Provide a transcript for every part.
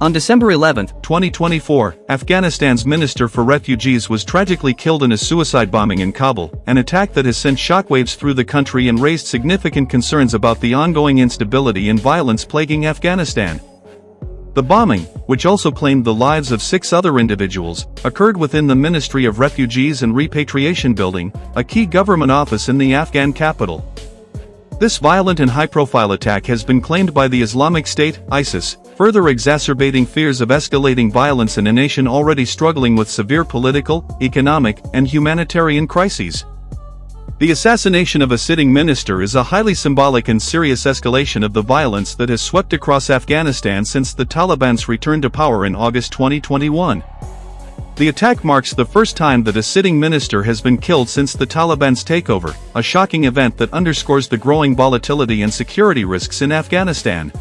On December 11, 2024, Afghanistan's Minister for Refugees was tragically killed in a suicide bombing in Kabul, an attack that has sent shockwaves through the country and raised significant concerns about the ongoing instability and violence plaguing Afghanistan. The bombing, which also claimed the lives of 6 other individuals, occurred within the Ministry of Refugees and Repatriation building, a key government office in the Afghan capital. This violent and high-profile attack has been claimed by the Islamic State, ISIS, further exacerbating fears of escalating violence in a nation already struggling with severe political, economic, and humanitarian crises. The assassination of a sitting minister is a highly symbolic and serious escalation of the violence that has swept across Afghanistan since the Taliban's return to power in August 2021. The attack marks the first time that a sitting minister has been killed since the Taliban's takeover, a shocking event that underscores the growing volatility and security risks in Afghanistan.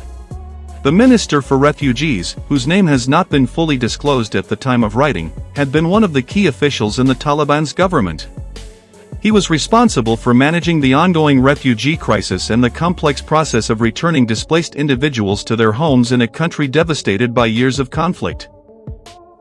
The Minister for Refugees, whose name has not been fully disclosed at the time of writing, had been one of the key officials in the Taliban's government. He was responsible for managing the ongoing refugee crisis and the complex process of returning displaced individuals to their homes in a country devastated by years of conflict.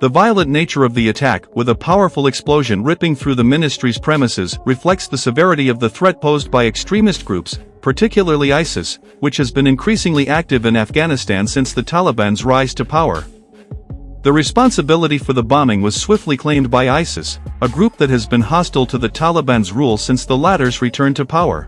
The violent nature of the attack, with a powerful explosion ripping through the ministry's premises, reflects the severity of the threat posed by extremist groups, particularly ISIS, which has been increasingly active in Afghanistan since the Taliban's rise to power. The responsibility for the bombing was swiftly claimed by ISIS, a group that has been hostile to the Taliban's rule since the latter's return to power.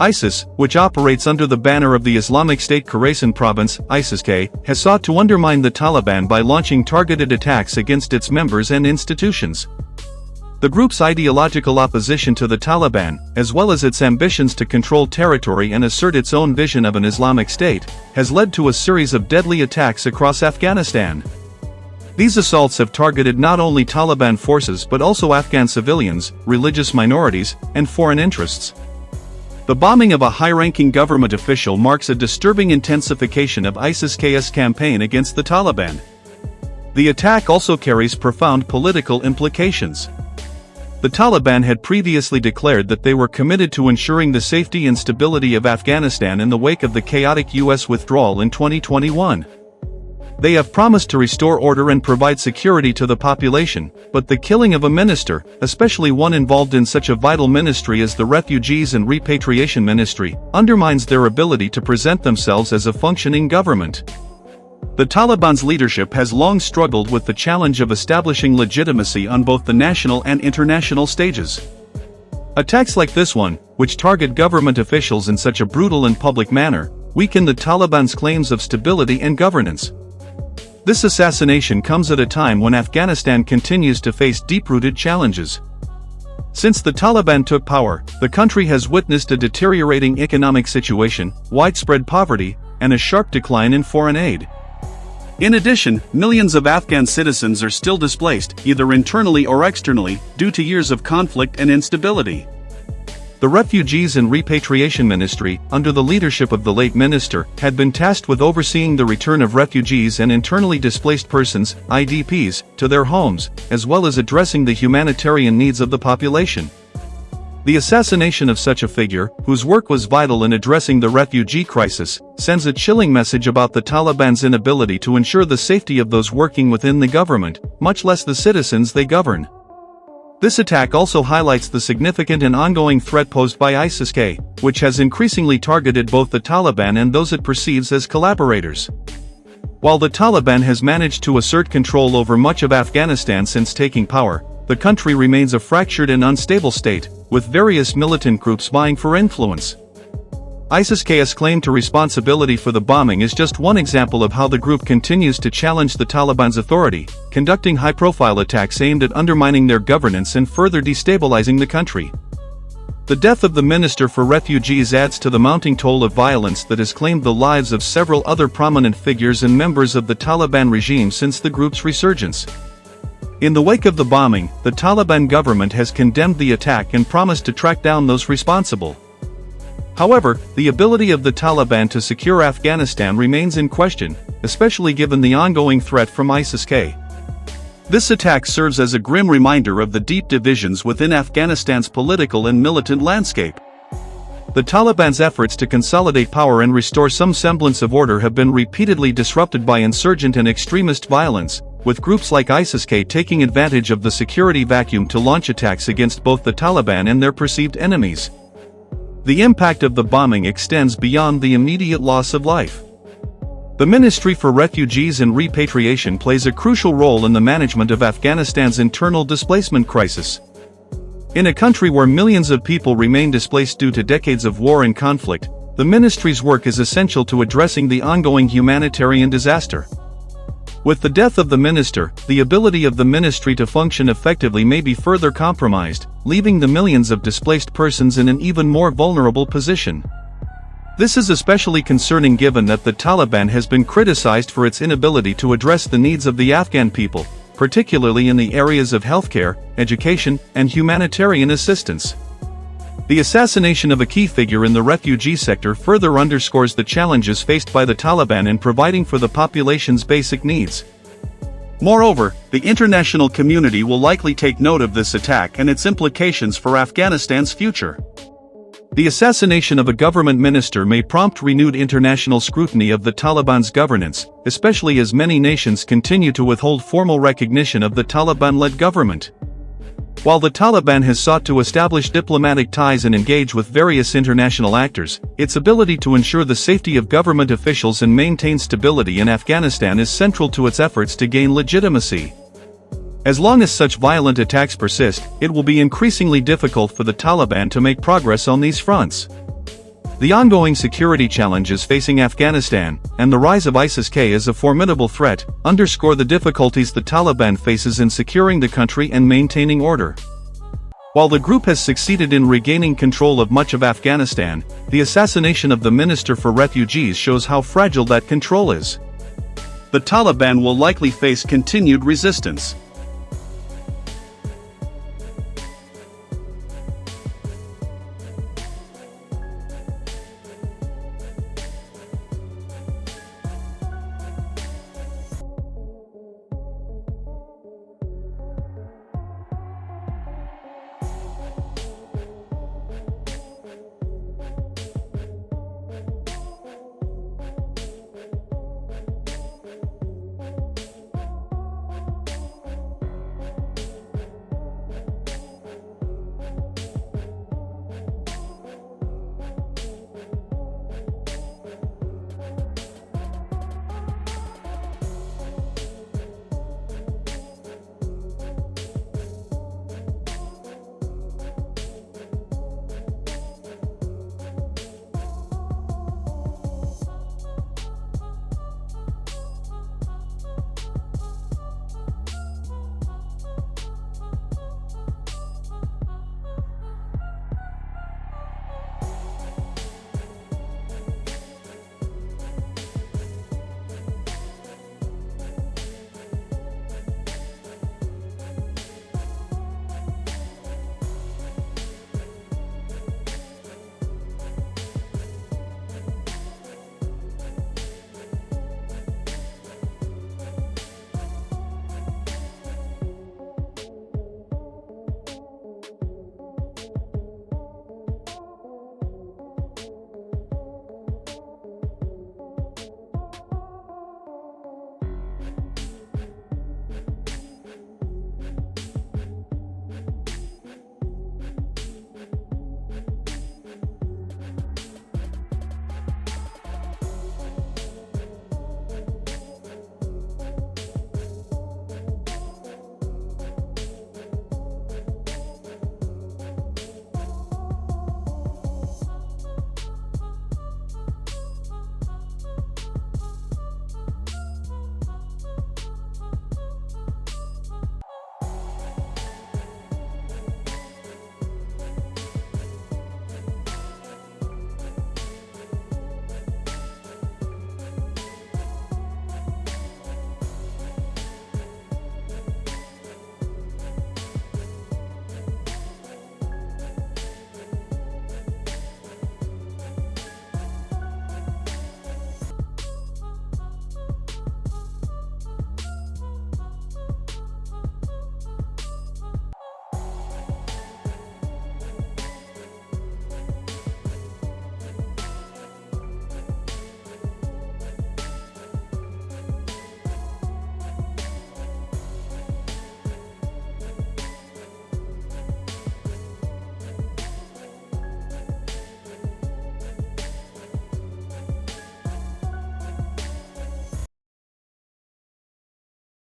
ISIS, which operates under the banner of the Islamic State Khorasan province, ISIS-K, has sought to undermine the Taliban by launching targeted attacks against its members and institutions. The group's ideological opposition to the Taliban, as well as its ambitions to control territory and assert its own vision of an Islamic State, has led to a series of deadly attacks across Afghanistan. These assaults have targeted not only Taliban forces but also Afghan civilians, religious minorities, and foreign interests. The bombing of a high-ranking government official marks a disturbing intensification of ISIS-K's campaign against the Taliban. The attack also carries profound political implications. The Taliban had previously declared that they were committed to ensuring the safety and stability of Afghanistan in the wake of the chaotic U.S. withdrawal in 2021. They have promised to restore order and provide security to the population, but the killing of a minister, especially one involved in such a vital ministry as the Refugees and Repatriation Ministry, undermines their ability to present themselves as a functioning government. The Taliban's leadership has long struggled with the challenge of establishing legitimacy on both the national and international stages. Attacks like this one, which target government officials in such a brutal and public manner, weaken the Taliban's claims of stability and governance. This assassination comes at a time when Afghanistan continues to face deep-rooted challenges. Since the Taliban took power, the country has witnessed a deteriorating economic situation, widespread poverty, and a sharp decline in foreign aid. In addition, millions of Afghan citizens are still displaced, either internally or externally, due to years of conflict and instability. The Refugees and Repatriation Ministry, under the leadership of the late minister, had been tasked with overseeing the return of refugees and internally displaced persons, IDPs, to their homes, as well as addressing the humanitarian needs of the population. The assassination of such a figure, whose work was vital in addressing the refugee crisis, sends a chilling message about the Taliban's inability to ensure the safety of those working within the government, much less the citizens they govern. This attack also highlights the significant and ongoing threat posed by ISIS-K, which has increasingly targeted both the Taliban and those it perceives as collaborators. While the Taliban has managed to assert control over much of Afghanistan since taking power, the country remains a fractured and unstable state, with various militant groups vying for influence. ISIS-K's claim to responsibility for the bombing is just one example of how the group continues to challenge the Taliban's authority, conducting high-profile attacks aimed at undermining their governance and further destabilizing the country. The death of the Minister for Refugees adds to the mounting toll of violence that has claimed the lives of several other prominent figures and members of the Taliban regime since the group's resurgence. In the wake of the bombing, the Taliban government has condemned the attack and promised to track down those responsible. However, the ability of the Taliban to secure Afghanistan remains in question, especially given the ongoing threat from ISIS-K. This attack serves as a grim reminder of the deep divisions within Afghanistan's political and militant landscape. the Taliban's efforts to consolidate power and restore some semblance of order have been repeatedly disrupted by insurgent and extremist violence, with groups like ISIS-K taking advantage of the security vacuum to launch attacks against both the Taliban and their perceived enemies. The impact of the bombing extends beyond the immediate loss of life. The Ministry for Refugees and Repatriation plays a crucial role in the management of Afghanistan's internal displacement crisis. In a country where millions of people remain displaced due to decades of war and conflict, the ministry's work is essential to addressing the ongoing humanitarian disaster. With the death of the minister, the ability of the ministry to function effectively may be further compromised, leaving the millions of displaced persons in an even more vulnerable position. This is especially concerning given that the Taliban has been criticized for its inability to address the needs of the Afghan people, particularly in the areas of healthcare, education, and humanitarian assistance. The assassination of a key figure in the refugee sector further underscores the challenges faced by the Taliban in providing for the population's basic needs. Moreover, the international community will likely take note of this attack and its implications for Afghanistan's future. The assassination of a government minister may prompt renewed international scrutiny of the Taliban's governance, especially as many nations continue to withhold formal recognition of the Taliban-led government. While the Taliban has sought to establish diplomatic ties and engage with various international actors, its ability to ensure the safety of government officials and maintain stability in Afghanistan is central to its efforts to gain legitimacy. As long as such violent attacks persist, it will be increasingly difficult for the Taliban to make progress on these fronts. The ongoing security challenges facing Afghanistan, and the rise of ISIS-K as a formidable threat, underscore the difficulties the Taliban faces in securing the country and maintaining order. While the group has succeeded in regaining control of much of Afghanistan, the assassination of the Minister for Refugees shows how fragile that control is. The Taliban will likely face continued resistance.